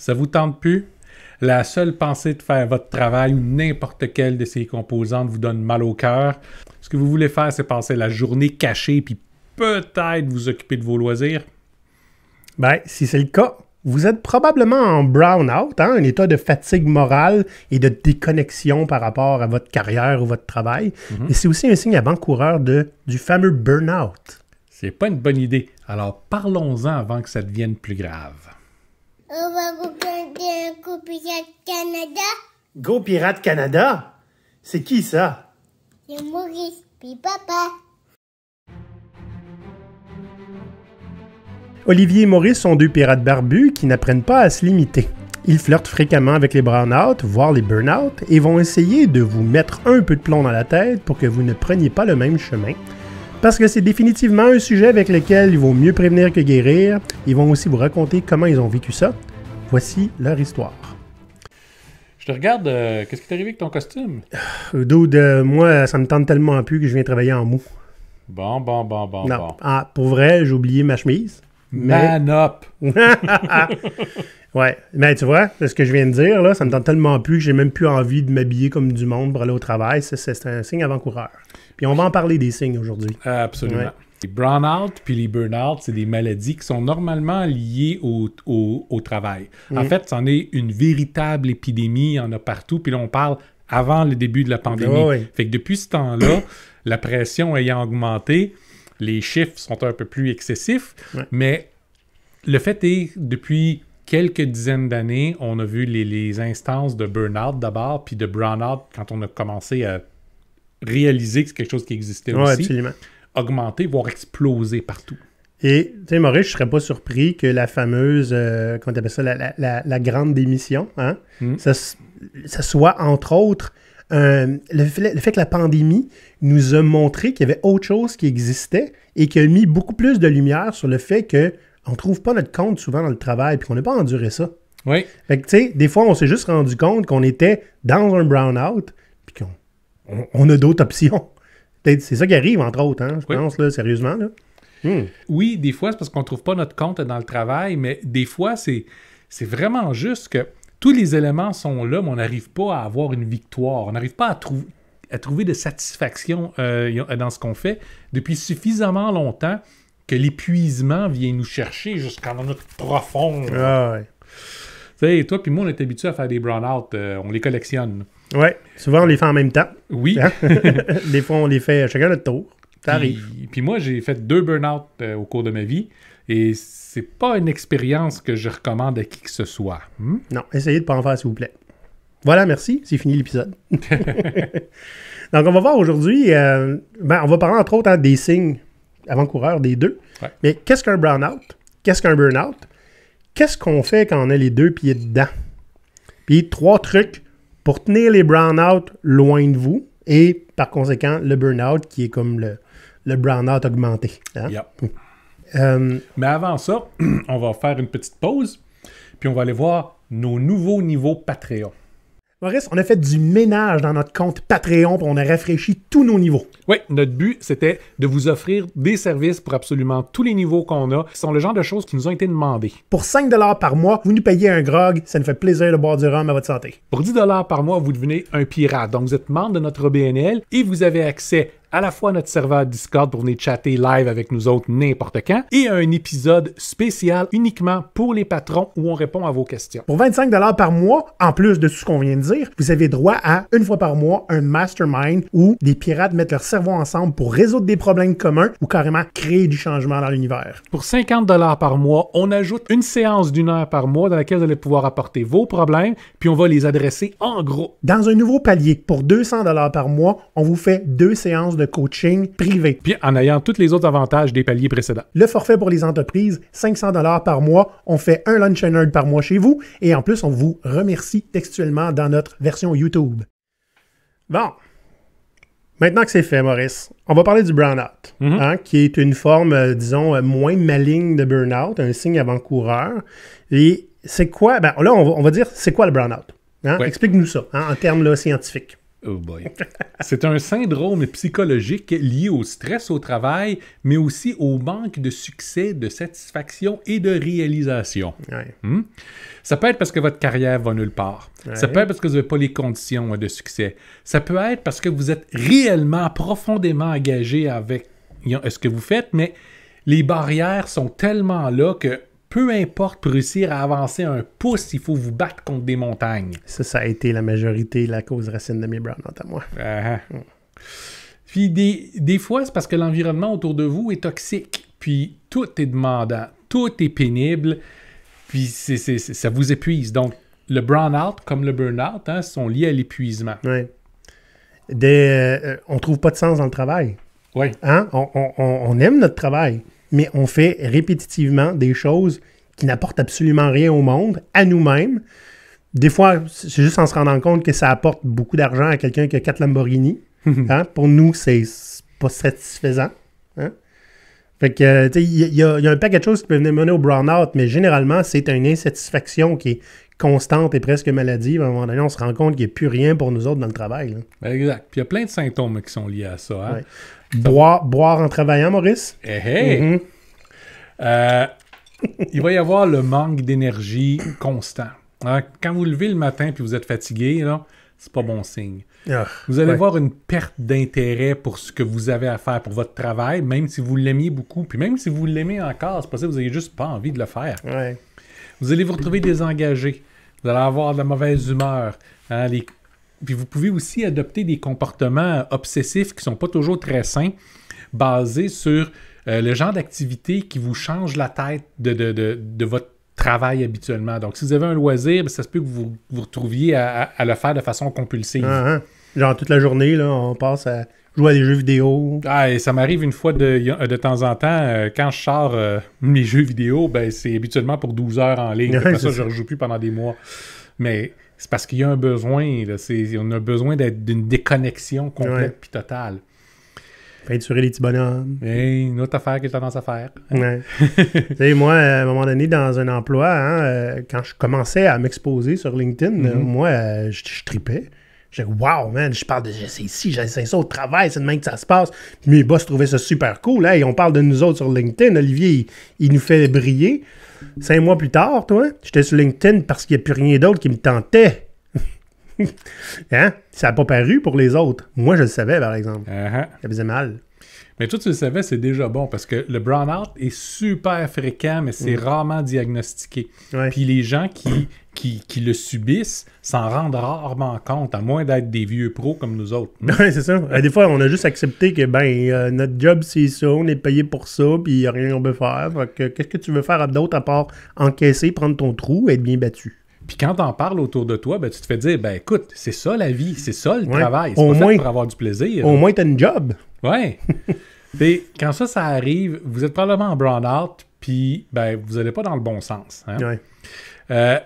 Ça vous tente plus? La seule pensée de faire votre travail ou n'importe quelle de ses composantes vous donne mal au cœur. Ce que vous voulez faire, c'est passer la journée cachée puis peut-être vous occuper de vos loisirs. Ben, si c'est le cas, vous êtes probablement en brown-out, hein, un état de fatigue morale et de déconnexion par rapport à votre carrière ou votre travail. Et c'est aussi un signe avant-coureur du fameux burn-out. C'est pas une bonne idée. Alors parlons-en avant que ça devienne plus grave. On va regarder un coup Pirate Canada. Go Pirate Canada? C'est qui ça? C'est Maurice, puis papa. Olivier et Maurice sont deux pirates barbus qui n'apprennent pas à se limiter. Ils flirtent fréquemment avec les brown-out, voire les burn-out, et vont essayer de vous mettre un peu de plomb dans la tête pour que vous ne preniez pas le même chemin. Parce que c'est définitivement un sujet avec lequel il vaut mieux prévenir que guérir. Ils vont aussi vous raconter comment ils ont vécu ça. Voici leur histoire. Je te regarde, qu'est-ce qui t'est arrivé avec ton costume? Dude, moi, ça me tente tellement plus que je viens travailler en mou. Bon. Non, ah, pour vrai, j'ai oublié ma chemise. Man up! Ouais, mais tu vois, ce que je viens de dire, là, ça me tente tellement plus que j'ai même plus envie de m'habiller comme du monde pour aller au travail. C'est un signe avant-coureur. Puis on va en parler des signes aujourd'hui. Absolument. Ouais. Les brown-out puis les burn-out, c'est des maladies qui sont normalement liées au travail. En fait, c'en est une véritable épidémie, il y en a partout. Puis là, on parle avant le début de la pandémie. Ouais. Fait que depuis ce temps-là, la pression ayant augmenté, les chiffres sont un peu plus excessifs. Ouais. Mais le fait est, depuis quelques dizaines d'années, on a vu les instances de burn-out d'abord, puis de brown-out quand on a commenccomment à réaliser que c'est quelque chose qui existait aussi, Absolument. augmenter, voire exploser partout. Et, tu sais, Maurice, je serais pas surpris que la fameuse, comment t'appelles ça, la grande démission, hein, ça soit, entre autres, le fait que la pandémie nous a montré qu'il y avait autre chose qui existait et qui a mis beaucoup plus de lumière sur le fait qu'on ne trouve pas notre compte souvent dans le travail puis qu'on n'a pas enduré ça. Oui. Fait que, tu sais, des fois, on s'est juste rendu compte qu'on était dans un brown-out puis qu'on a d'autres options. C'est ça qui arrive, entre autres, hein, je pense, là, sérieusement. Là. Oui, des fois, c'est parce qu'on ne trouve pas notre compte dans le travail, mais des fois, c'est vraiment juste que tous les éléments sont là, mais on n'arrive pas à avoir une victoire. On n'arrive pas à trouver de satisfaction dans ce qu'on fait depuis suffisamment longtemps que l'épuisement vient nous chercher jusqu'en notre profond. Ah, ouais. Tu sais, toi puis moi, on est habitués à faire des brown-out, on les collectionne. Ouais, souvent on les fait en même temps. Oui. Hein? Des fois, on les fait chacun notre tour. Ça arrive. Puis moi, j'ai fait 2 burn-out au cours de ma vie et c'est pas une expérience que je recommande à qui que ce soit. Non, essayez de ne pas en faire, s'il vous plaît. Voilà, merci. C'est fini l'épisode. Donc, on va voir aujourd'hui, on va parler entre autres des signes avant-coureurs des deux. Ouais. Mais qu'est-ce qu'un brown-out? Qu'est-ce qu'un burn-out? Qu'est-ce qu'on fait quand on a les deux pieds dedans? Puis 3 trucs pour tenir les brown-out loin de vous et par conséquent le burn-out qui est comme le brown-out augmenté. Hein? Yep. Mais avant ça, on va faire une petite pause puis on va aller voir nos nouveaux niveaux Patreon. Maurice, on a fait du ménage dans notre compte Patreon puis on a rafraîchi tous nos niveaux. Oui, notre but, c'était de vous offrir des services pour absolument tous les niveaux qu'on a. Ce sont le genre de choses qui nous ont été demandées. Pour 5 $ par mois, vous nous payez un grog, ça nous fait plaisir de boire du rhum à votre santé. Pour 10 $ par mois, vous devenez un pirate. Donc, vous êtes membre de notre BNL et vous avez accès à la fois à notre serveur Discord pour venir chatter live avec nous autres n'importe quand et à un épisode spécial uniquement pour les patrons où on répond à vos questions. Pour 25 $ par mois, en plus de tout ce qu'on vient de dire, vous avez droit à, une fois par mois, un mastermind où des pirates mettent leur cerveau ensemble pour résoudre des problèmes communs ou carrément créer du changement dans l'univers. Pour 50 $ par mois, on ajoute une séance d'1 heure par mois dans laquelle vous allez pouvoir apporter vos problèmes puis on va les adresser en gros. Dans un nouveau palier, pour 200 $ par mois, on vous fait 2 séances de coaching privé. Puis en ayant tous les autres avantages des paliers précédents. Le forfait pour les entreprises, 500 $ par mois. On fait un lunch and learn par mois chez vous. Et en plus, on vous remercie textuellement dans notre version YouTube. Bon. Maintenant que c'est fait, Maurice, on va parler du burn-out, qui est une forme, disons, moins maligne de burn-out, un signe avant-coureur. Et c'est quoi? Ben là, on va dire, c'est quoi le burn-out? Hein? Ouais. Explique-nous ça, en termes là, scientifiques. Oh boy. C'est un syndrome psychologique lié au stress au travail, mais aussi au manque de succès, de satisfaction et de réalisation. Ouais. Ça peut être parce que votre carrière va nulle part. Ouais. Ça peut être parce que vous n'avez pas les conditions de succès. Ça peut être parce que vous êtes réellement, profondément engagé avec ce que vous faites, mais les barrières sont tellement là que peu importe pour réussir à avancer un pouce, il faut vous battre contre des montagnes. Ça a été la majorité, la cause racine de mes brownouts à moi. Puis des fois, c'est parce que l'environnement autour de vous est toxique. Puis tout est demandant, tout est pénible, puis ça vous épuise. Donc, le burn-out comme le burn-out sont liés à l'épuisement. Ouais. On trouve pas de sens dans le travail. Oui. Hein? On aime notre travail, mais on fait répétitivement des choses qui n'apportent absolument rien au monde, à nous-mêmes. Des fois, c'est juste en se rendant compte que ça apporte beaucoup d'argent à quelqu'un qui a 4 Lamborghini. Hein? Pour nous, c'est pas satisfaisant. Hein? Fait que, tu sais, il y a un paquet de choses qui peuvent mener au burn-out, mais généralement, c'est une insatisfaction qui est constante et presque maladive. À un moment donné, on se rend compte qu'il n'y a plus rien pour nous autres dans le travail. Là. Exact. Puis il y a plein de symptômes qui sont liés à ça. Hein? Ouais. Boire en travaillant, Maurice? Il va y avoir le manque d'énergie constant. Hein? Quand vous levez le matin et vous êtes fatigué, là, c'est pas bon signe. Vous allez voir une perte d'intérêt pour ce que vous avez à faire pour votre travail, même si vous l'aimiez beaucoup. Puis même si vous l'aimez encore, c'est possible que vous n'ayez juste pas envie de le faire. Ouais. Vous allez vous retrouver désengagé. Vous allez avoir de la mauvaise humeur. Hein? Puis vous pouvez aussi adopter des comportements obsessifs qui ne sont pas toujours très sains, basés sur le genre d'activité qui vous change la tête de votre travail habituellement. Donc, si vous avez un loisir, ça se peut que vous vous retrouviez à le faire de façon compulsive. Genre toute la journée, là, on passe à jouer à des jeux vidéo. Et ça m'arrive une fois de temps en temps, quand je sors mes jeux vidéo, ben, c'est habituellement pour 12 heures en ligne. Après ça, je ne rejoue plus pendant des mois. Mais c'est parce qu'il y a un besoin. Là, on a besoin d'une déconnexion complète puis totale. Peinturer les petits bonhommes. Une autre affaire que j'ai tendance à faire. Ouais. Tu sais, moi, à un moment donné, dans un emploi, quand je commençais à m'exposer sur LinkedIn, moi, je tripais. Je disais, wow, man, je parle de j'essaie ici, j'essaie ça au travail, c'est de même que ça se passe. Puis mes boss trouvaient ça super cool. Hey, on parle de nous autres sur LinkedIn. Olivier, il nous fait briller. 5 mois plus tard, toi, j'étais sur LinkedIn parce qu'il n'y a plus rien d'autre qui me tentait. Hein? Ça n'a pas paru pour les autres. Moi, je le savais, par exemple. Ça faisait mal. Mais toi, tu le savais, c'est déjà bon parce que le burn-out est super fréquent, mais c'est rarement diagnostiqué. Ouais. Puis les gens qui le subissent s'en rendent rarement compte, à moins d'être des vieux pros comme nous autres. Oui, c'est ça. Des fois, on a juste accepté que notre job, c'est ça, on est payé pour ça, puis il n'y a rien qu'on peut faire. Qu'est-ce que tu veux faire d'autre à part encaisser, prendre ton trou et être bien battu? Puis quand t'en parles autour de toi, tu te fais dire, écoute, c'est ça la vie, c'est ça le travail, c'est pas fait pour avoir du plaisir. Au moins, t'as une job. Ouais. Puis quand ça arrive, vous êtes probablement en burn-out, puis vous n'allez pas dans le bon sens. Hein? Ouais.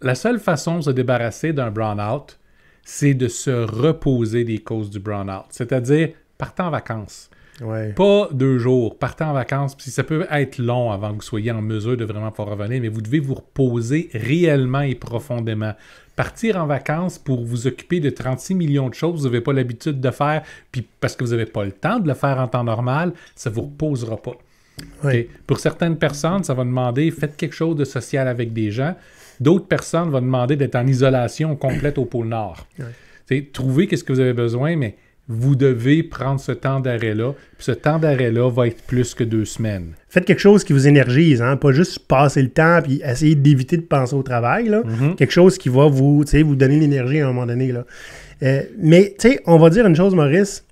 La seule façon de se débarrasser d'un burn-out, c'est de se reposer des causes du burn-out. C'est-à-dire, partez en vacances. Ouais. Pas 2 jours. Partez en vacances. Puis ça peut être long avant que vous soyez en mesure de vraiment pouvoir revenir, mais vous devez vous reposer réellement et profondément. Partir en vacances pour vous occuper de 36 millions de choses que vous n'avez pas l'habitude de faire, puis parce que vous n'avez pas le temps de le faire en temps normal, ça ne vous reposera pas. Ouais. Okay? Pour certaines personnes, ça va demander faites quelque chose de social avec des gens. D'autres personnes vont demander d'être en isolation complète au pôle Nord. Ouais. Trouvez ce que vous avez besoin, mais vous devez prendre ce temps d'arrêt-là. Puis ce temps d'arrêt-là va être plus que 2 semaines. Faites quelque chose qui vous énergise, hein? Pas juste passer le temps puis essayer d'éviter de penser au travail. Là. Quelque chose qui va vous donner l'énergie à un moment donné. Là. Mais on va dire une chose, Maurice.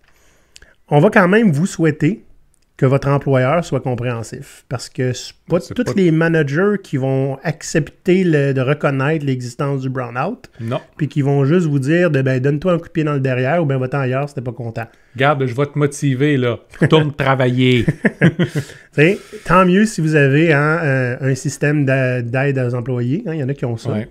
On va quand même vous souhaiter que votre employeur soit compréhensif. Parce que c'est pas tous les managers qui vont accepter de reconnaître l'existence du burn-out. Non. Puis qui vont juste vous dire donne-toi un coup de pied dans le derrière ou bien va-t'en ailleurs si t'es pas content. Garde, je vais te motiver, là. Retourne travailler. Tant mieux si vous avez un système d'aide aux employés. Il y en a qui ont ça. Ouais.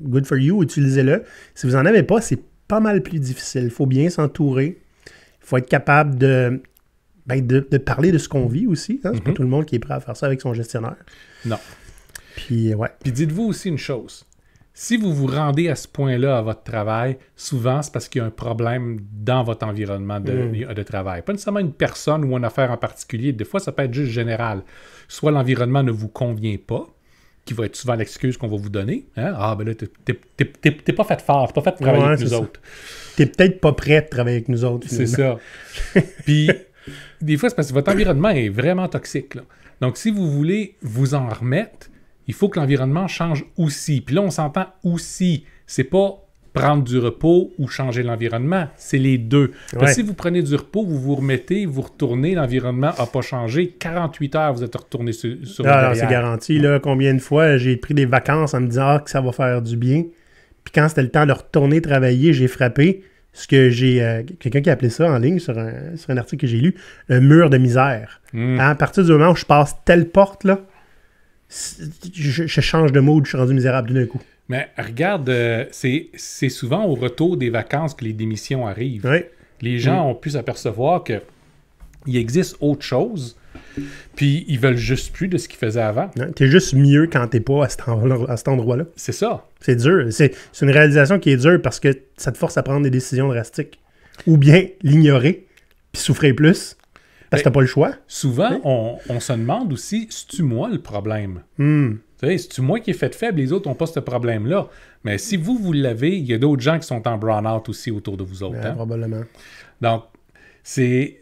Good for you, utilisez-le. Si vous n'en avez pas, c'est pas mal plus difficile. Il faut bien s'entourer. Il faut être capable de parler de ce qu'on vit aussi. Hein? C'est pas tout le monde qui est prêt à faire ça avec son gestionnaire. Non. Puis, ouais. Puis dites-vous aussi une chose. si vous vous rendez à ce point-là à votre travail, souvent, c'est parce qu'il y a un problème dans votre environnement de travail. Pas nécessairement une personne ou une affaire en particulier. Des fois, ça peut être juste général. Soit l'environnement ne vous convient pas, qui va être souvent l'excuse qu'on va vous donner. Hein? Ah, ben là, t'es pas fait fort, t'es pas fait travailler avec nous autres. T'es peut-être pas prêt de travailler avec nous autres. C'est ça. Puis, des fois, c'est parce que votre environnement est vraiment toxique, là. Donc, si vous voulez vous en remettre, il faut que l'environnement change aussi. Puis là, on s'entend aussi. C'est pas prendre du repos ou changer l'environnement. C'est les deux. Parce que si vous prenez du repos, vous vous remettez, vous retournez, l'environnement n'a pas changé. 48 heures, vous êtes retourné sur le derrière. C'est garanti. Là, combien de fois j'ai pris des vacances en me disant que ça va faire du bien. Puis quand c'était le temps de retourner travailler, j'ai frappé ce que j'ai... quelqu'un qui a appelé ça en ligne sur un article que j'ai lu, un mur de misère. À partir du moment où je passe telle porte, là, je change de mode, je suis rendu misérable tout d'un coup. Mais regarde, c'est souvent au retour des vacances que les démissions arrivent. Oui. Les gens ont pu s'apercevoir qu'il existe autre chose, puis ils veulent juste plus de ce qu'ils faisaient avant. T'es juste mieux quand t'es pas à cet endroit-là. C'est ça. C'est dur. C'est une réalisation qui est dure parce que ça te force à prendre des décisions drastiques. Ou bien l'ignorer, puis souffrir plus. Parce que t'as pas le choix. Souvent, on se demande aussi, c'est-tu moi le problème? Tu sais, c'est-tu moi qui est fait faible, les autres n'ont pas ce problème-là. Mais si vous l'avez, il y a d'autres gens qui sont en burn-out aussi autour de vous autres. Ouais, probablement. Donc, il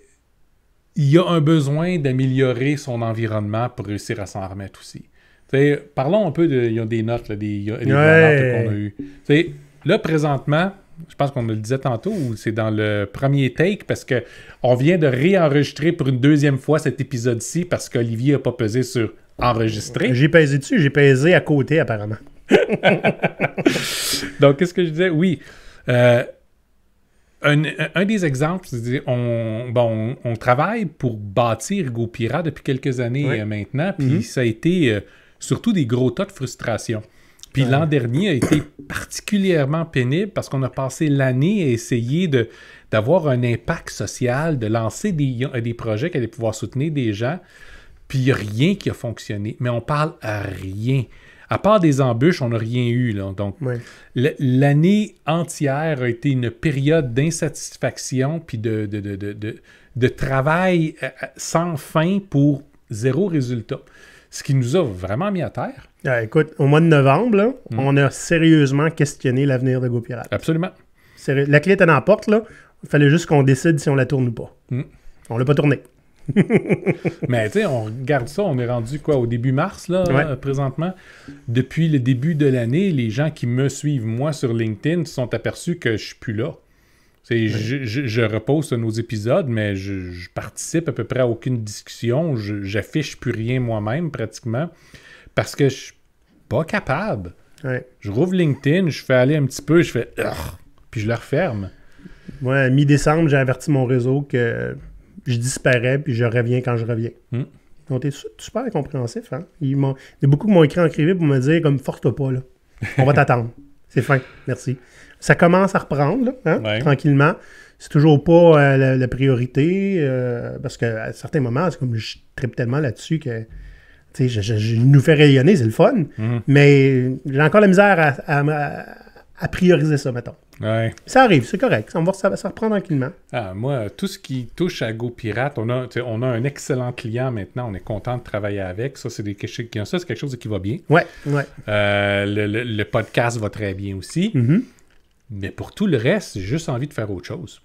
y a un besoin d'améliorer son environnement pour réussir à s'en remettre aussi. T'sais, parlons un peu il y a des notes, des burn-out qu'on a eu. T'sais, là, présentement, je pense qu'on le disait tantôt, ou c'est dans le premier take, parce que on vient de réenregistrer pour une deuxième fois cet épisode-ci parce qu'Olivier n'a pas pesé sur enregistrer. J'ai pesé dessus, j'ai pesé à côté apparemment. Donc, qu'est-ce que je disais? Oui. Un des exemples, c'est on travaille pour bâtir GoPira depuis quelques années maintenant, puis ça a été surtout des gros tas de frustration. Puis l'an dernier a été particulièrement pénible parce qu'on a passé l'année à essayer d'avoir un impact social, de lancer des projets qui allaient pouvoir soutenir des gens, puis il n'y a rien qui a fonctionné. Mais on parle à rien. À part des embûches, on n'a rien eu, là. Donc, l'année entière a été une période d'insatisfaction puis de travail sans fin pour zéro résultat. Ce qui nous a vraiment mis à terre. Écoute, au mois de novembre, là, on a sérieusement questionné l'avenir de GoPirate. Absolument. La clé était dans la porte, là. Il fallait juste qu'on décide si on la tourne ou pas. On l'a pas tournée. Mais tu sais, on regarde ça, on est rendu quoi au début mars, là, présentement. Depuis le début de l'année, les gens qui me suivent, moi, sur LinkedIn, se sont aperçus que je suis plus là. Je repose nos épisodes, mais je participe à peu près à aucune discussion. J'affiche plus rien moi-même, pratiquement, parce que je suis pas capable. Je rouvre LinkedIn, je fais aller un petit peu, je fais puis je le referme. Moi, à mi-décembre, j'ai averti mon réseau que je disparais, puis je reviens quand je reviens. Ils ont été super compréhensifs. Hein? Il y a beaucoup qui m'ont écrit en privé pour me dire comme force-toi pas, là. On va t'attendre. C'est fin. Merci. Ça commence à reprendre, là, tranquillement. C'est toujours pas la priorité, parce qu'à certains moments, c'est comme je tripe tellement là-dessus que je nous fait rayonner, c'est le fun. Mais j'ai encore la misère à prioriser ça, mettons. Ça arrive, c'est correct. Ça reprend tranquillement. Moi, tout ce qui touche à GoPirate, on a un excellent client maintenant. On est content de travailler avec. Ça, c'est quelque chose qui va bien. Le podcast va très bien aussi. Mais pour tout le reste, j'ai juste envie de faire autre chose.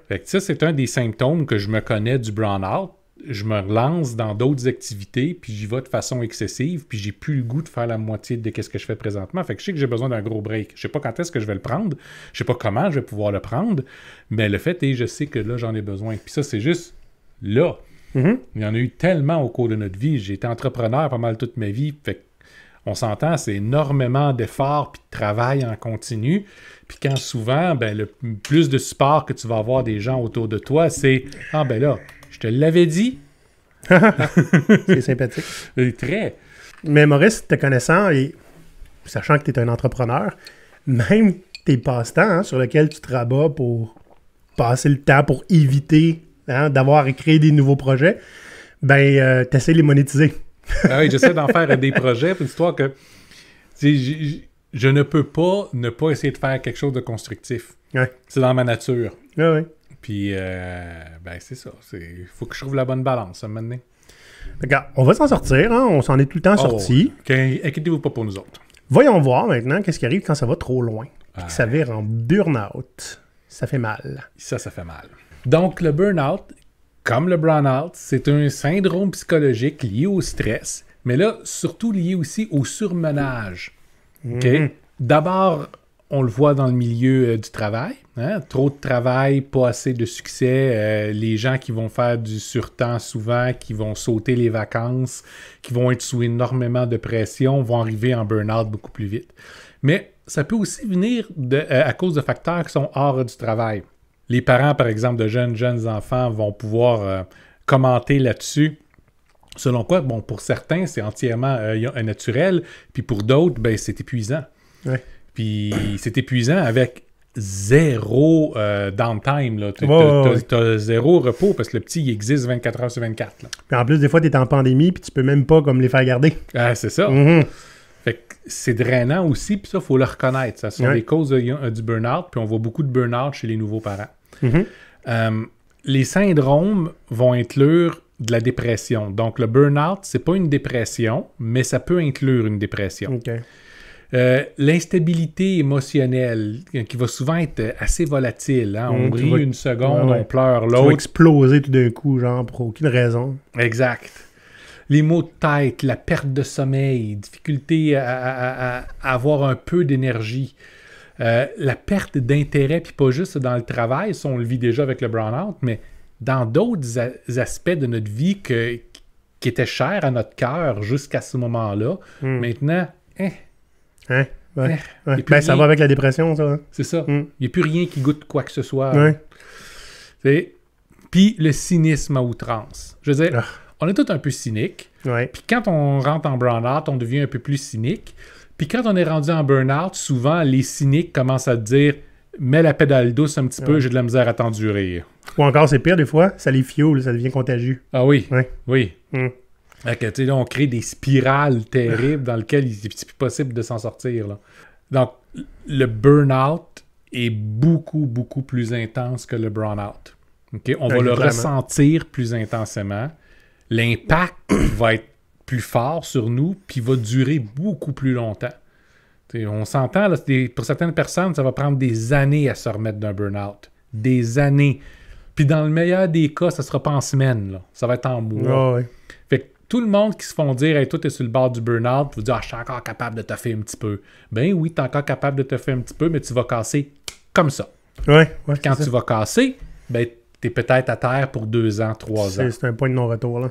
Fait que ça, c'est un des symptômes que je me connais du burn-out. Je me relance dans d'autres activités, puis j'y vais de façon excessive, puis j'ai plus le goût de faire la moitié de ce que je fais présentement. Fait que je sais que j'ai besoin d'un gros break. Je sais pas quand est-ce que je vais le prendre, je sais pas comment je vais pouvoir le prendre, mais le fait est, je sais que là, j'en ai besoin. Puis ça, c'est juste là. Il y en a eu tellement au cours de notre vie. J'ai été entrepreneur pas mal toute ma vie. Fait on s'entend, c'est énormément d'efforts puis de travail en continu. Puis quand souvent, le plus de support que tu vas avoir des gens autour de toi, c'est « Ah ben là, je te l'avais dit. » C'est sympathique. Très. Mais Maurice, te connaissant et sachant que tu es un entrepreneur, même tes passe-temps sur lesquels tu te rabats pour passer le temps, pour éviter d'avoir à créer des nouveaux projets, tu essaies de les monétiser. Oui, j'essaie d'en faire des projets. Une histoire que je je ne peux pas ne pas essayer de faire quelque chose de constructif. Ouais. C'est dans ma nature. Ouais, ouais. Puis, ben, c'est ça. Il faut que je trouve la bonne balance, à un moment donné. Regarde, on va s'en sortir, hein? On s'en est tout le temps sorti. Inquiétez-vous pas pour nous autres. Voyons voir maintenant qu'est-ce qui arrive quand ça va trop loin. Puis Ah. que ça vire en burn-out. Ça fait mal. Ça fait mal. Donc, le burn-out, comme le brown-out, c'est un syndrome psychologique lié au stress, mais là, surtout lié aussi au surmenage. OK? D'abord, on le voit dans le milieu du travail. Hein? Trop de travail, pas assez de succès. Les gens qui vont faire du surtemps souvent, qui vont sauter les vacances, qui vont être sous énormément de pression, vont arriver en burn-out beaucoup plus vite. Mais ça peut aussi venir à cause de facteurs qui sont hors du travail. Les parents, par exemple, de jeunes enfants vont pouvoir commenter là-dessus. Selon quoi, bon, pour certains, c'est entièrement naturel, puis pour d'autres, ben, c'est épuisant. Ouais. Puis c'est épuisant avec zéro downtime. Là. T'as zéro repos parce que le petit, il existe 24 heures sur 24. Là. Puis en plus, des fois, tu es en pandémie puis tu peux même pas comme les faire garder. Ah, c'est ça. Fait que c'est drainant aussi, puis ça, il faut le reconnaître. Ça sont les causes du burn-out, puis on voit beaucoup de burn-out chez les nouveaux parents. Les syndromes vont inclure de la dépression. Donc, le burn-out, c'est pas une dépression, mais ça peut inclure une dépression. OK. L'instabilité émotionnelle, qui va souvent être assez volatile. Hein? On rit une seconde, on pleure Tu vas l'autre. exploser tout d'un coup, genre, pour aucune raison. Exact. Les maux de tête, la perte de sommeil, difficulté à avoir un peu d'énergie, la perte d'intérêt, puis pas juste dans le travail, ça on le vit déjà avec le burn-out, mais dans d'autres aspects de notre vie qui étaient chers à notre cœur jusqu'à ce moment-là. Maintenant, Hein? Ouais. Ouais. Et puis Ben, ça rien- va avec la dépression, ça. Hein? c'est ça. Il n'y a plus rien qui goûte quoi que ce soit. Ouais. Puis le cynisme à outrance. Je veux dire, Ah. on est tous un peu cyniques. Ouais. Puis quand on rentre en burn-out, on devient un peu plus cynique. Puis quand on est rendu en burn-out, souvent, les cyniques commencent à te dire « Mets la pédale douce un petit peu, j'ai de la misère à t'endurer. Ou encore, c'est pire des fois, ça les fuel, ça devient contagieux. » Ah oui, Ouais. oui. Fait que, tu sais, là, on crée des spirales terribles dans lesquelles c'est plus possible de s'en sortir. Là. Donc, le burn-out est beaucoup, beaucoup plus intense que le burn-out. OK? On va le clairement. ressentir plus intensément. L'impact va être plus fort sur nous, puis va durer beaucoup plus longtemps. T'sais, on s'entend, là, pour certaines personnes, ça va prendre des années à se remettre d'un burn-out. Des années. Puis dans le meilleur des cas, ça ne sera pas en semaine. Là. Ça va être en mois. Ah ouais. Fait que tout le monde qui se font dire « Hey, toi, t'es sur le bord du burn-out », vous dire « Ah, je suis encore capable de te faire un petit peu. » Ben oui, t'es encore capable de te faire un petit peu, mais tu vas casser comme ça. Ouais. Quand c'est tu vas casser, ben t'es peut-être à terre pour 2 ans, 3 ans. C'est un point de non-retour, là.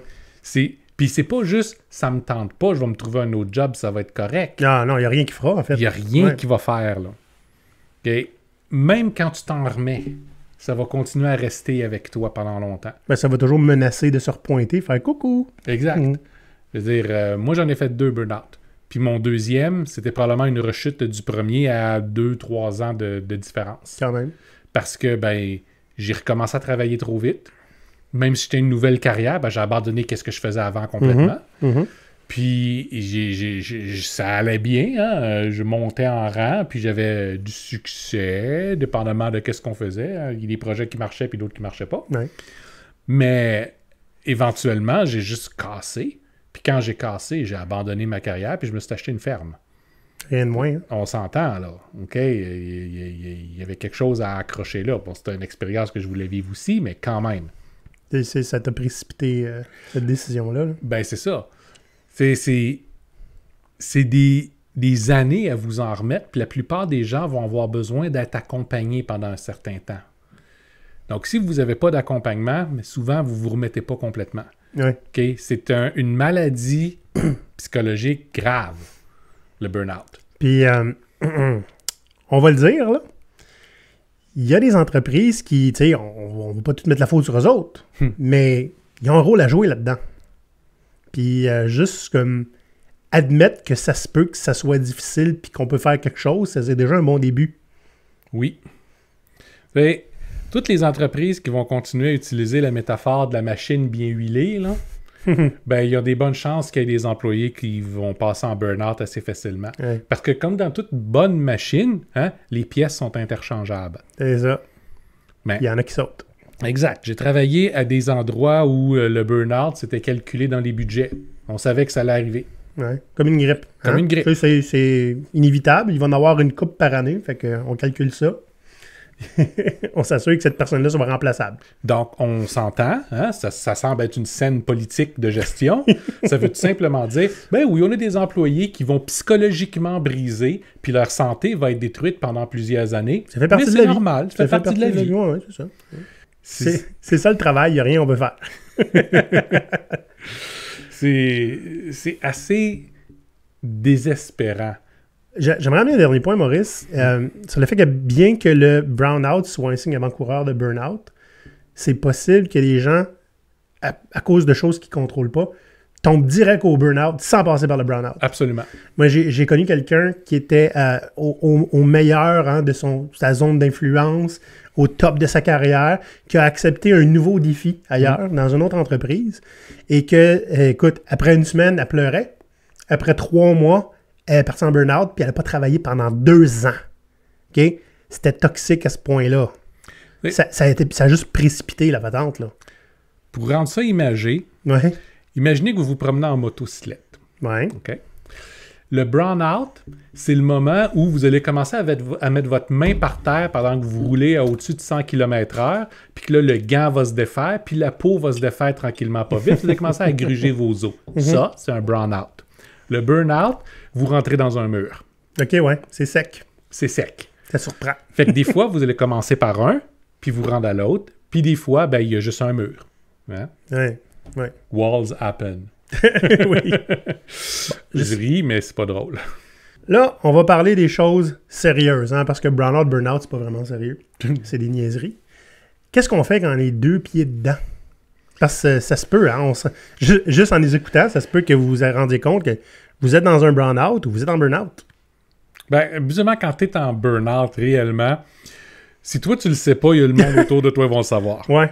Puis c'est pas juste « Ça me tente pas, je vais me trouver un autre job, ça va être correct. » Ah non, il n'y a rien qui fera, en fait. Il n'y a rien Ouais. qui va faire, là. OK? Même quand tu t'en remets, ça va continuer à rester avec toi pendant longtemps. Ben, ça va toujours menacer de se repointer, faire coucou. Exact. Je veux dire, moi, j'en ai fait 2 burn-out. Puis mon deuxième, c'était probablement une rechute du premier à 2-3 ans de différence. Quand même. Parce que, ben, j'ai recommencé à travailler trop vite. Même si j'étais une nouvelle carrière, ben, j'ai abandonné ce que je faisais avant complètement. Puis ça allait bien, hein? Je montais en rang, puis j'avais du succès, dépendamment de ce qu'on faisait. Hein. Il y a des projets qui marchaient, puis d'autres qui marchaient pas. Ouais. Mais éventuellement, j'ai juste cassé. Puis quand j'ai cassé, j'ai abandonné ma carrière, puis je me suis acheté une ferme. Rien de moins. Hein. On s'entend, là. OK? Il y avait quelque chose à accrocher là. Bon, c'était une expérience que je voulais vivre aussi, mais quand même. Ça t'a précipité cette décision-là. Là. Ben, c'est ça. C'est des années à vous en remettre, puis la plupart des gens vont avoir besoin d'être accompagnés pendant un certain temps. Donc, si vous n'avez pas d'accompagnement, mais souvent, vous ne vous remettez pas complètement. Ouais. OK? C'est une maladie psychologique grave, le burn-out. Puis, on va le dire, là. Il y a des entreprises qui, tu sais, on ne va pas tout mettre la faute sur eux autres, mais ils ont un rôle à jouer là-dedans. Puis, juste comme admettre que ça se peut que ça soit difficile puis qu'on peut faire quelque chose, ça c'est déjà un bon début. Oui. Toutes les entreprises qui vont continuer à utiliser la métaphore de la machine bien huilée, là, ben il y a des bonnes chances qu'il y ait des employés qui vont passer en burn-out assez facilement. Ouais. Parce que comme dans toute bonne machine, hein, les pièces sont interchangeables. C'est ça. Mais- Il y en a qui sautent. Exact. J'ai travaillé à des endroits où le burn-out, c'était calculé dans les budgets. On savait que ça allait arriver. Ouais. Comme une grippe. Comme une grippe. Ça, c'est inévitable. Il va en avoir une coupe par année. Fait qu'on calcule ça. On s'assure que cette personne-là soit remplaçable. Donc, on s'entend, hein, ça semble être une saine politique de gestion. Ça veut tout simplement dire, ben oui, on a des employés qui vont psychologiquement briser, puis leur santé va être détruite pendant plusieurs années. Ça fait partie mais de c'est la vie. normal, ça fait partie de la vie. Ouais, c'est ça. C'est- C'est ça le travail, il n'y a rien qu'on peut faire. C'est assez désespérant. J'aimerais amener un dernier point, Maurice, sur le fait que bien que le brown-out soit un signe avant-coureur de burn-out, c'est possible que les gens, à cause de choses qu'ils ne contrôlent pas, tombent direct au burn-out sans passer par le brown-out. Absolument. Moi, j'ai connu quelqu'un qui était au meilleur hein, de sa zone d'influence, au top de sa carrière, qui a accepté un nouveau défi ailleurs, dans une autre entreprise, et que, écoute, après une semaine, elle pleurait. Après 3 mois, elle est partie en burn-out, puis elle n'a pas travaillé pendant 2 ans. OK? C'était toxique à ce point-là. Oui. Ça a juste précipité la patente, là. Pour rendre ça imagé, Ouais. imaginez que vous vous promenez en motocyclette. Ouais. OK? Le burn-out, c'est le moment où vous allez commencer à mettre votre main par terre pendant que vous roulez à au-dessus de 100 km/h, puis que là, le gant va se défaire, puis la peau va se défaire tranquillement, pas vite. Vous allez commencer à gruger vos os. Ça, c'est un burn-out. Le burn-out, vous rentrez dans un mur. OK, ouais. C'est sec. C'est sec. Ça surprend. Fait que des fois, vous allez commencer par un, puis vous rendre à l'autre, puis des fois, ben, il y a juste un mur. Hein? Ouais. Ouais. Walls happen. Oui. Je ris, mais c'est pas drôle. Là, on va parler des choses sérieuses, hein, parce que burn-out, burn-out, c'est pas vraiment sérieux. C'est des niaiseries. Qu'est-ce qu'on fait quand on est 2 pieds dedans? Parce que ça se peut, hein, juste en les écoutant, ça se peut que vous vous rendiez compte que vous êtes dans un burn-out ou vous êtes en burn-out. Ben, habituellement, quand tu es en burn-out réellement, si toi tu le sais pas, il y a le monde autour de toi qui vont le savoir. Ouais,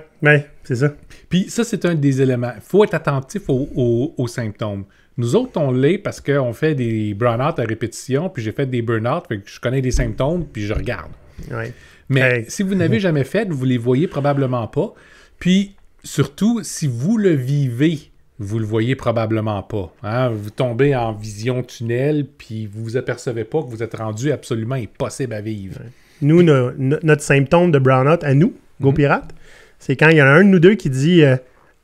c'est ça. Puis ça, c'est un des éléments. Il faut être attentif aux symptômes. Nous autres, on l'est parce qu'on fait des burn-out à répétition, puis j'ai fait des burn-out, fait que je connais des symptômes, puis je regarde. Ouais. Mais Hey. si vous n'avez jamais fait, vous les voyez probablement pas. Puis, surtout, si vous le vivez, vous le voyez probablement pas. Hein? Vous tombez en vision tunnel, puis vous vous apercevez pas que vous êtes rendu absolument impossible à vivre. Nous, notre symptôme de burn-out à nous, Go Pirate, c'est quand il y en a un de nous deux qui dit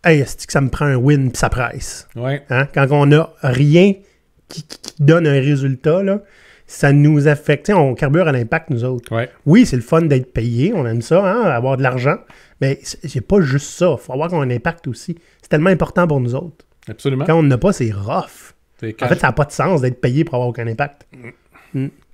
Hey, est-ce que ça me prend un win, puis ça presse. Ouais. Hein? Quand on n'a rien qui donne un résultat, là, ça nous affecte. T'sais, on carbure à l'impact, nous autres. Ouais. Oui, c'est le fun d'être payé, on aime ça, hein, avoir de l'argent, mais c'est pas juste ça. Il faut avoir un impact aussi. C'est tellement important pour nous autres. Absolument. Quand on n'en a pas, c'est rough. C'est En fait, ça n'a pas de sens d'être payé pour avoir aucun impact.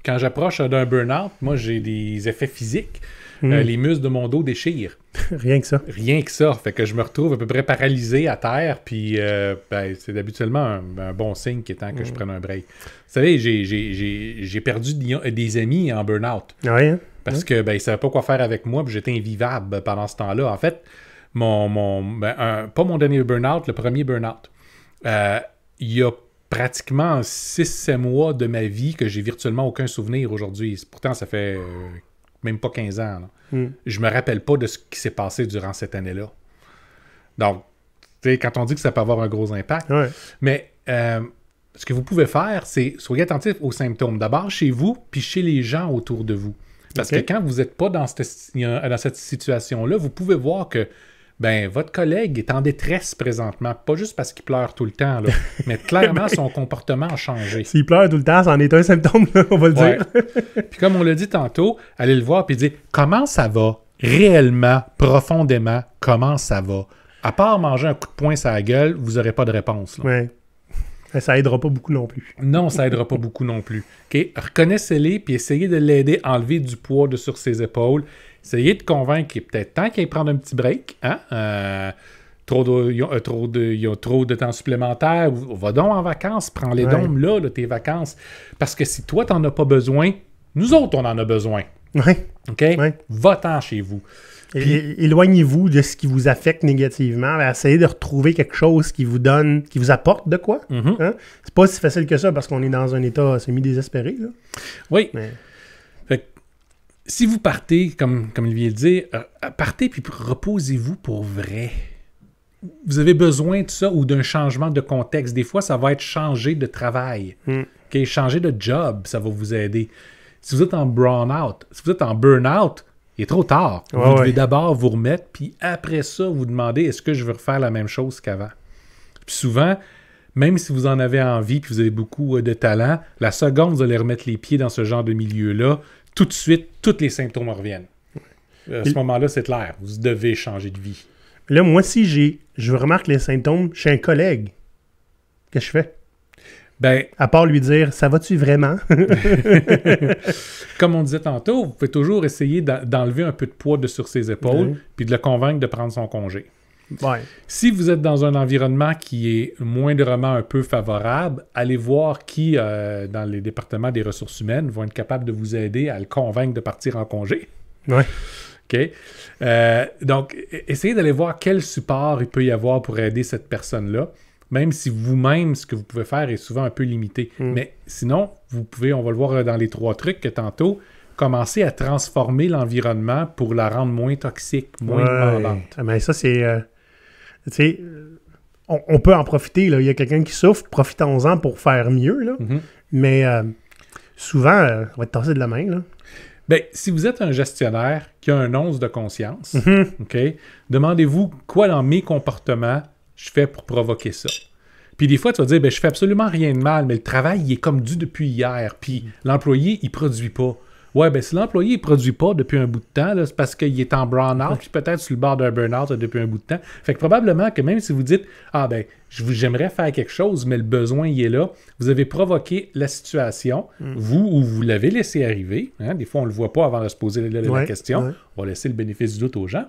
Quand j'approche d'un burn-out, moi, j'ai des effets physiques. Les muscles de mon dos déchirent. Rien que ça. Rien que ça. Fait que je me retrouve à peu près paralysé à terre, puis ben, c'est habituellement un bon signe qui est temps que je prenne un break. Vous savez, j'ai perdu des amis en burn-out. Ouais, hein? Parce que ben, ils ne savaient pas quoi faire avec moi, puis j'étais invivable pendant ce temps-là. En fait, pas mon dernier burn-out, le premier burn-out. Il y a pratiquement 6-7 mois de ma vie que j'ai virtuellement aucun souvenir aujourd'hui. Pourtant, ça fait même pas 15 ans. Là. Je me rappelle pas de ce qui s'est passé durant cette année-là. Donc, tu sais, quand on dit que ça peut avoir un gros impact. Ouais. Mais ce que vous pouvez faire, c'est soyez attentif aux symptômes. D'abord chez vous, puis chez les gens autour de vous. Parce que quand vous n'êtes pas dans cette situation-là, vous pouvez voir que ben, votre collègue est en détresse présentement. Pas juste parce qu'il pleure tout le temps, là, mais clairement, son comportement a changé. S'il pleure tout le temps, c'en est un symptôme, là, on va le dire. Puis comme on l'a dit tantôt, allez le voir et dire comment ça va, réellement, profondément, comment ça va. À part manger un coup de poing sur la gueule, vous n'aurez pas de réponse. Là. Ouais. Ça aidera pas beaucoup non plus. Non, ça aidera pas beaucoup non plus. Okay? Reconnaissez-les puis essayez de l'aider à enlever du poids de sur ses épaules. Essayez de convaincre qu'il est peut-être temps qu'il aille prendre un petit break. Hein? Ils ont trop de temps supplémentaire. Va donc en vacances, prends-les donc là, tes vacances. Parce que si toi, tu n'en as pas besoin, nous autres, on en a besoin. Ouais. OK? Ouais. Va-t'en chez vous. Éloignez-vous de ce qui vous affecte négativement. Essayez de retrouver quelque chose qui vous donne, qui vous apporte de quoi. Mhm. Hein? C'est pas si facile que ça parce qu'on est dans un état semi-désespéré. Là. Oui. Mais... Fait que, si vous partez, comme il vient de dire, partez puis reposez-vous pour vrai. Vous avez besoin de ça ou d'un changement de contexte. Des fois, ça va être changer de travail. OK? Changer de job, ça va vous aider. Si vous êtes en burn-out, il est trop tard. Vous devez d'abord vous remettre, puis après ça, vous demandez est-ce que je veux refaire la même chose qu'avant. Puis souvent, même si vous en avez envie puis vous avez beaucoup de talent, la seconde vous allez remettre les pieds dans ce genre de milieu-là, tout de suite, tous les symptômes reviennent. À ce moment-là, c'est clair. Vous devez changer de vie. Là, moi, si je remarque les symptômes chez un collègue, qu'est-ce que je fais? Ben, à part lui dire, ça va-tu vraiment? Comme on disait tantôt, vous pouvez toujours essayer d'enlever un peu de poids sur ses épaules puis de le convaincre de prendre son congé. Ouais. Si vous êtes dans un environnement qui est moindrement un peu favorable, allez voir qui, dans les départements des ressources humaines, vont être capables de vous aider à le convaincre de partir en congé. Ouais. OK? Donc, essayez d'aller voir quel support il peut y avoir pour aider cette personne-là, même si vous-même, ce que vous pouvez faire est souvent un peu limité. Mais sinon, on va le voir dans les 3 trucs que tantôt, commencer à transformer l'environnement pour la rendre moins toxique, moins demandante. Mais ça, c'est... tu sais, on peut en profiter. Là. Il y a quelqu'un qui souffre, profitons-en pour faire mieux. Là. Mais souvent, on va être tassé de la main. Là. Bien, si vous êtes un gestionnaire qui a un once de conscience, OK, demandez-vous quoi dans mes comportements je fais pour provoquer ça. Puis des fois, tu vas dire, je fais absolument rien de mal, mais le travail, il est comme dû depuis hier, puis l'employé, il produit pas. Ouais, si l'employé ne produit pas depuis un bout de temps, là, c'est parce qu'il est en burn-out, puis peut-être sur le bord d'un burn-out depuis un bout de temps. Fait que probablement que même si vous dites, j'aimerais faire quelque chose, mais le besoin, il est là, vous avez provoqué la situation, vous, ou vous l'avez laissé arriver. Hein? Des fois, on ne le voit pas avant de se poser la question. On va laisser le bénéfice du doute aux gens.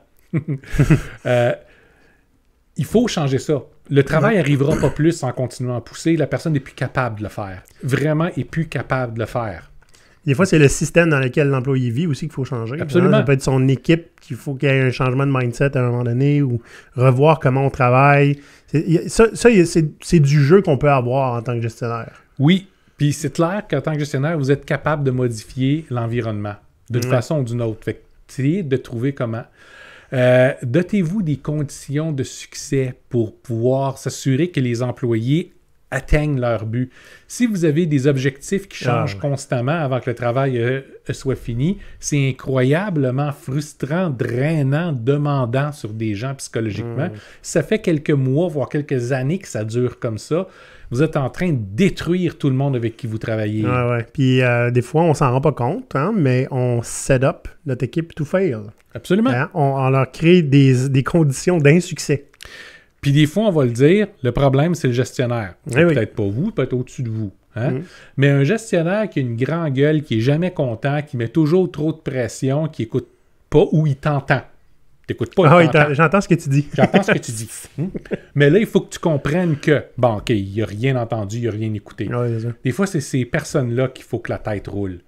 Il faut changer ça. Le travail n'arrivera pas plus en continuant à pousser. La personne n'est plus capable de le faire. Vraiment, n'est plus capable de le faire. Des fois, c'est le système dans lequel l'employé vit aussi qu'il faut changer. Absolument. Ça peut être son équipe qu'il faut qu'il y ait un changement de mindset à un moment donné ou revoir comment on travaille. C'est du jeu qu'on peut avoir en tant que gestionnaire. Oui, puis c'est clair qu'en tant que gestionnaire, vous êtes capable de modifier l'environnement d'une façon ou d'une autre. Fait que essayez de trouver comment. Dotez-vous des conditions de succès pour pouvoir s'assurer que les employés atteignent leur but. Si vous avez des objectifs qui changent constamment avant que le travail soit fini, c'est incroyablement frustrant, drainant, demandant sur des gens psychologiquement. Ça fait quelques mois, voire quelques années que ça dure comme ça. Vous êtes en train de détruire tout le monde avec qui vous travaillez. Puis des fois, on s'en rend pas compte, mais on set up notre équipe to fail. Absolument. On leur crée des conditions d'insuccès. Puis des fois, on va le dire, le problème, c'est le gestionnaire. C'est peut-être pas vous, peut-être au-dessus de vous. Mais un gestionnaire qui a une grande gueule, qui est jamais content, qui met toujours trop de pression, qui écoute pas ou il t'entend. T'écoutes pas, j'entends ce que tu dis. J'entends ce que tu dis. Mais là, il faut que tu comprennes que, OK, il n'a rien entendu, il n'a rien écouté. Des fois, c'est ces personnes-là qu'il faut que la tête roule.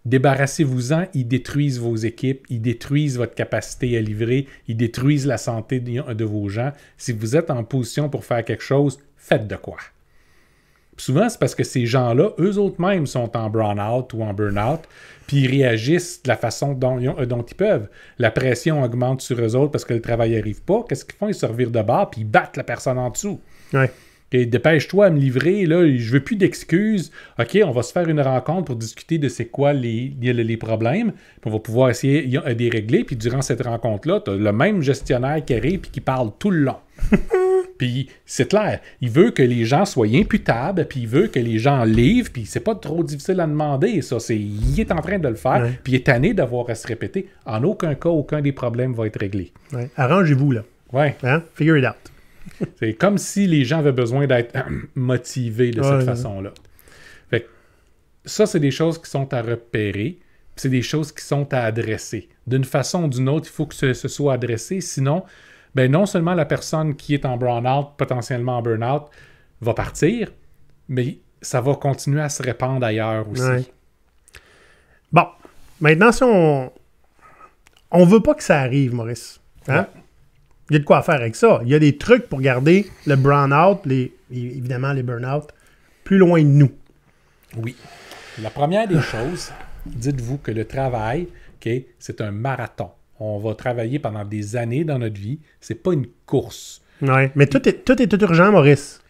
Débarrassez-vous-en, ils détruisent vos équipes, ils détruisent votre capacité à livrer, ils détruisent la santé de vos gens. Si vous êtes en position pour faire quelque chose, faites de quoi. Puis souvent, c'est parce que ces gens-là, eux autres mêmes sont en burn-out ou en burn-out, puis ils réagissent de la façon dont ils peuvent. La pression augmente sur eux autres parce que le travail n'arrive pas. Qu'est-ce qu'ils font? Ils se revirent de bord, puis ils battent la personne en dessous. Okay, dépêche-toi à me livrer, là, je veux plus d'excuses. OK, on va se faire une rencontre pour discuter de c'est quoi les problèmes. Puis on va pouvoir essayer de les régler. Puis durant cette rencontre-là, tu as le même gestionnaire qui arrive et qui parle tout le long. Puis c'est clair, il veut que les gens soient imputables, puis il veut que les gens livrent, puis c'est pas trop difficile à demander, ça. Il est en train de le faire, puis il est tanné d'avoir à se répéter. En aucun cas, aucun des problèmes va être réglé. Arrangez-vous, là. Figure it out. C'est comme si les gens avaient besoin d'être motivés de cette façon-là. Fait que ça, c'est des choses qui sont à repérer, puis c'est des choses qui sont à adresser. D'une façon ou d'une autre, il faut que ce soit adressé, sinon, non seulement la personne qui est en burn-out, potentiellement en burn-out, va partir, mais ça va continuer à se répandre ailleurs aussi. Bon, Maintenant, si on veut pas que ça arrive, Maurice, hein? Ouais. Il y a de quoi faire avec ça. Il y a des trucs pour garder le burn-out, évidemment les burn-out, plus loin de nous. Oui. La première des choses, dites-vous que le travail, OK, c'est un marathon. On va travailler pendant des années dans notre vie. C'est pas une course. Ouais, mais tout est urgent, Maurice.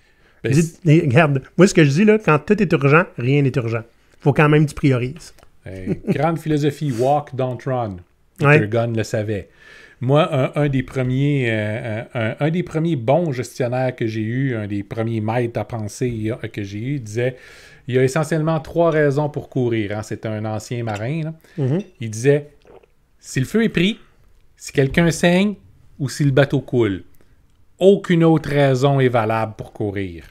Ben, Regarde, moi, ce que je dis, là, quand tout est urgent, rien n'est urgent. Faut quand même que tu priorises. grande philosophie, walk, don't run. Peter Ouais. Gunn le savait. Moi, un des premiers bons gestionnaires que j'ai eu, un des premiers maîtres à penser que j'ai eu, disait il y a essentiellement 3 raisons pour courir. Hein. C'est un ancien marin. Là. Mhm. Il disait si le feu est pris, si quelqu'un saigne ou si le bateau coule. Aucune autre raison est valable pour courir.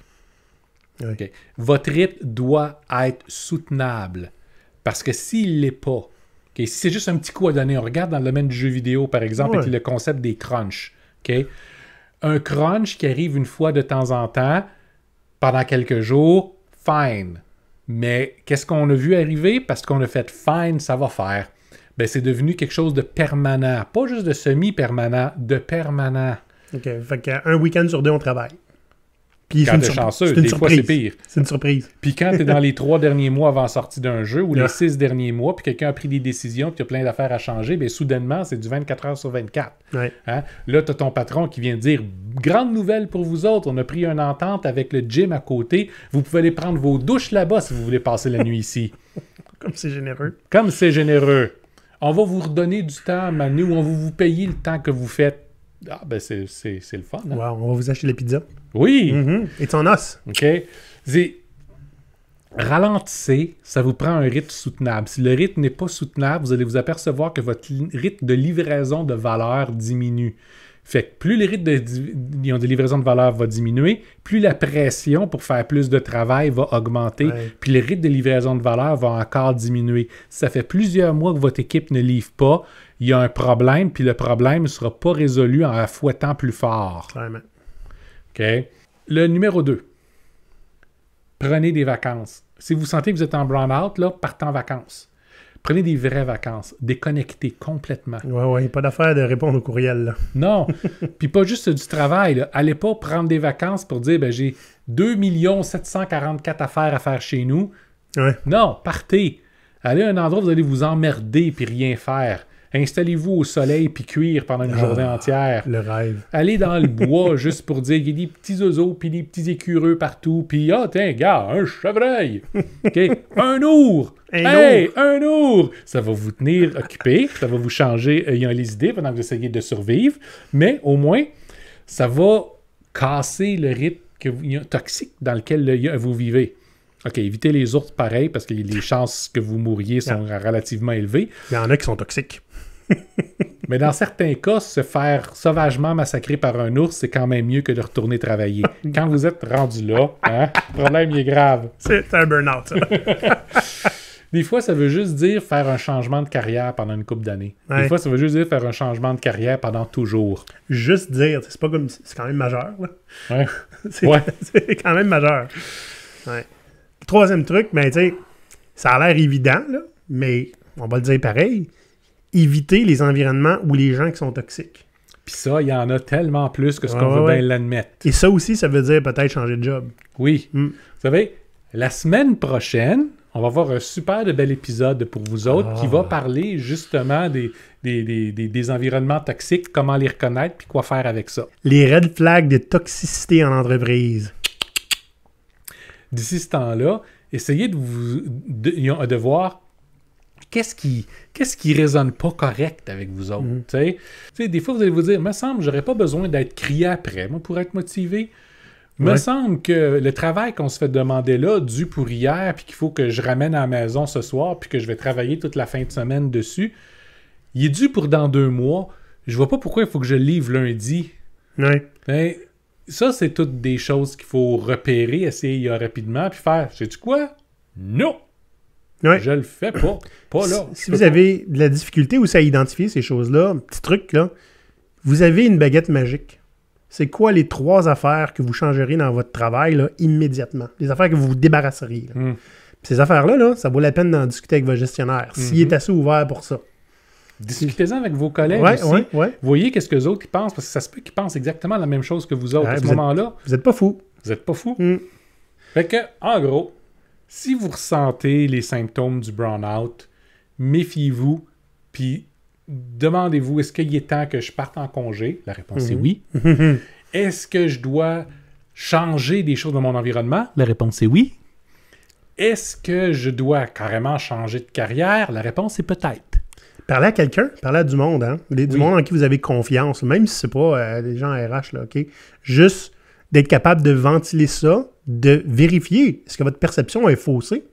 Ouais. OK. Votre rythme doit être soutenable. Parce que s'il ne l'est pas, OK, si c'est juste un petit coup à donner, on regarde dans le domaine du jeu vidéo, par exemple, Ouais. et le concept des crunchs. OK? Un crunch qui arrive une fois de temps en temps, pendant quelques jours, fine. Mais qu'est-ce qu'on a vu arriver? Parce qu'on a fait fine, ça va faire. Ben, c'est devenu quelque chose de permanent. Pas juste de semi-permanent, de permanent. OK. Fait qu'un week-end sur 2, on travaille. Puis Quand t'es chanceux, des fois c'est pire. C'est une surprise. Puis quand tu es dans les 3 derniers mois avant la sortie d'un jeu ou les Yeah. 6 derniers mois, puis quelqu'un a pris des décisions, puis il y a plein d'affaires à changer, bien soudainement, c'est du 24 heures sur 24. Ouais. Hein? Là, tu as ton patron qui vient te dire grande nouvelle pour vous autres, on a pris une entente avec le gym à côté, vous pouvez aller prendre vos douches là-bas si vous voulez passer la nuit ici. Comme c'est généreux. Comme c'est généreux. On va vous redonner du temps, Manu, ou on va vous payer le temps que vous faites. Ah, ben c'est le fun. Hein? Wow, on va vous acheter la pizza. Oui! Et ton os. OK? Ralentissez, ça vous prend un rythme soutenable. Si le rythme n'est pas soutenable, vous allez vous apercevoir que votre rythme de livraison de valeur diminue. Fait que plus le rythme de livraison de valeur va diminuer, plus la pression pour faire plus de travail va augmenter, Ouais. puis le rythme de livraison de valeur va encore diminuer. Si ça fait plusieurs mois que votre équipe ne livre pas, il y a un problème, puis le problème ne sera pas résolu en fouettant plus fort. Vraiment. OK? Le numéro 2. Prenez des vacances. Si vous sentez que vous êtes en burn-out, là, partez en vacances. Prenez des vraies vacances. Déconnectez complètement. Ouais. Pas d'affaire de répondre au courriel, là. Non. Puis pas juste du travail. Là. Allez pas prendre des vacances pour dire ben, j'ai 2 744 affaires à faire chez nous. Ouais. Non, partez. Allez à un endroit où vous allez vous emmerder puis rien faire. Installez-vous au soleil puis cuire pendant une journée entière. Le rêve. Allez dans le bois juste pour dire qu'il y a des petits oiseaux puis des petits écureux partout. Puis, tiens, gars, un chevreuil. OK? Un ours. Un ours. Ça va vous tenir occupé. Ça va vous changer les idées pendant que vous essayez de survivre. Mais au moins, ça va casser le rythme toxique dans lequel vous vivez. OK, évitez les ours pareil parce que les chances que vous mouriez sont relativement élevées. Il y en a qui sont toxiques. Mais dans certains cas, se faire sauvagement massacrer par un ours, c'est quand même mieux que de retourner travailler. Quand vous êtes rendu là, hein, le problème il est grave. C'est un burn-out, ça. Des fois, ça veut juste dire faire un changement de carrière pendant une couple d'années. Ouais. Des fois, ça veut juste dire faire un changement de carrière pendant toujours. Juste dire, c'est pas comme... C'est quand même majeur, là. Ouais. C'est Ouais. c'est quand même majeur. Ouais. Troisième truc, ben, tu sais, ça a l'air évident, là, mais on va le dire pareil. Éviter les environnements ou les gens qui sont toxiques. Puis ça, il y en a tellement plus que ce qu'on Ouais, veut ouais. bien l'admettre. Et ça aussi, ça veut dire peut-être changer de job. Oui. Mm. Vous savez, la semaine prochaine, on va avoir un super de bel épisode pour vous autres qui va parler justement des environnements toxiques, comment les reconnaître puis quoi faire avec ça. Les red flags de toxicité en entreprise. D'ici ce temps-là, essayez de voir qu'est-ce qui résonne pas correct avec vous autres. Tu sais, des fois, vous allez vous dire, me semble, j'aurais pas besoin d'être crié après, moi, pour être motivé. Me semble que le travail qu'on se fait demander là, dû pour hier, puis qu'il faut que je ramène à la maison ce soir, puis que je vais travailler toute la fin de semaine dessus, il est dû pour dans 2 mois. Je vois pas pourquoi il faut que je le livre lundi. Ouais. Ben, ça, c'est toutes des choses qu'il faut repérer, essayer rapidement, puis faire, sais-tu quoi? Non! Ouais. Je le fais pas. Pas là. Si vous avez de la difficulté aussi à identifier ces choses-là, un petit truc, là, vous avez une baguette magique. C'est quoi les 3 affaires que vous changeriez dans votre travail là, immédiatement? Les affaires que vous vous débarrasseriez. Là. Ces affaires-là, là, ça vaut la peine d'en discuter avec votre gestionnaire, s'il est assez ouvert pour ça. Discutez-en avec vos collègues Ouais, aussi. ouais. Voyez qu'est-ce que les autres ils pensent, parce que ça se peut qu'ils pensent exactement la même chose que vous autres. À ce moment-là, vous n'êtes pas fous. vous n'êtes pas fous. Fait que, en gros, si vous ressentez les symptômes du burn-out, méfiez-vous, puis demandez-vous, est-ce qu'il est temps que je parte en congé? La réponse est oui. Est-ce que je dois changer des choses dans mon environnement? La réponse est oui. Est-ce que je dois carrément changer de carrière? La réponse est peut-être. Parlez à quelqu'un, parlez à du monde, hein? Du monde en qui vous avez confiance, même si c'est pas des gens RH, là, OK? Juste d'être capable de ventiler ça, de vérifier est-ce que votre perception est faussée.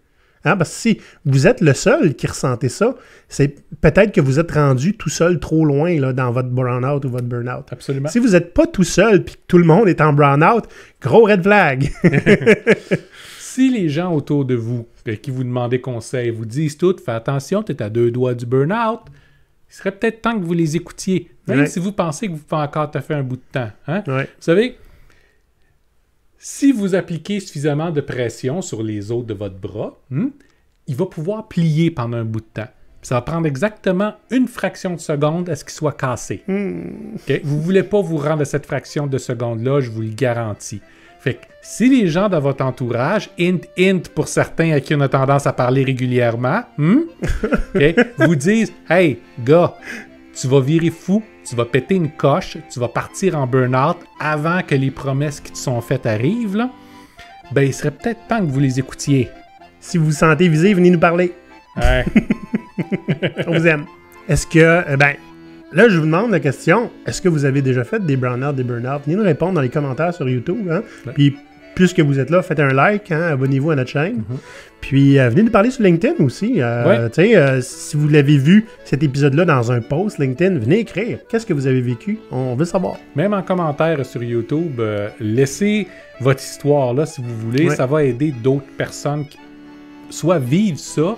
Hein? Parce que si vous êtes le seul qui ressentez ça, c'est peut-être que vous êtes rendu tout seul trop loin là, dans votre burn-out ou votre burn-out. Absolument. Si vous n'êtes pas tout seul puis que tout le monde est en burn-out, gros red flag. Si les gens autour de vous qui vous demandent conseil vous disent tout, fais attention, tu es à 2 doigts du burn-out, il serait peut-être temps que vous les écoutiez, même si vous pensez que vous pouvez encore te faire un bout de temps. Hein? Vous savez, si vous appliquez suffisamment de pression sur les os de votre bras, il va pouvoir plier pendant un bout de temps. Ça va prendre exactement une fraction de seconde à ce qu'il soit cassé. Okay? Vous ne voulez pas vous rendre à cette fraction de seconde-là, je vous le garantis. Fait que si les gens dans votre entourage, hint pour certains à qui on a tendance à parler régulièrement, okay, vous disent « Hey, gars, tu vas virer fou, tu vas péter une coche, tu vas partir en burn-out avant que les promesses qui te sont faites arrivent, là, ben il serait peut-être temps que vous les écoutiez. » Si vous vous sentez visé, venez nous parler. Ouais. On vous aime. Est-ce que, là, je vous demande la question, est-ce que vous avez déjà fait des burn-out, des burn-out? Venez nous répondre dans les commentaires sur YouTube. Hein? Puis, puisque vous êtes là, faites un like, hein, abonnez-vous à notre chaîne. Puis, venez nous parler sur LinkedIn aussi. Si vous l'avez vu, cet épisode-là, dans un post LinkedIn, venez écrire. Qu'est-ce que vous avez vécu? On veut savoir. Même en commentaire sur YouTube, laissez votre histoire là, si vous voulez. Ça va aider d'autres personnes qui soit vivent ça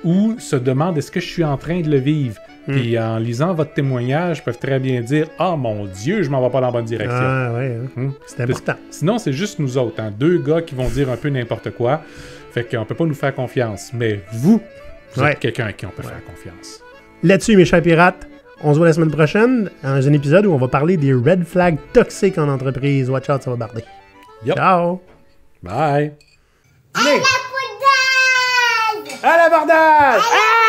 ou se demandent est-ce que je suis en train de le vivre. Puis en lisant votre témoignage, ils peuvent très bien dire « Ah, mon Dieu, je m'en vais pas dans la bonne direction. » Ah, ouais. C'est important. Sinon, c'est juste nous autres, hein, 2 gars qui vont dire un peu n'importe quoi. Fait qu'on peut pas nous faire confiance. Mais vous êtes quelqu'un à qui on peut faire confiance. Là-dessus, mes chers pirates, on se voit la semaine prochaine dans un épisode où on va parler des red flags toxiques en entreprise. Watch out, ça va barder. Yep. Ciao! Bye! À l'abordage! À l'abordage! Ah!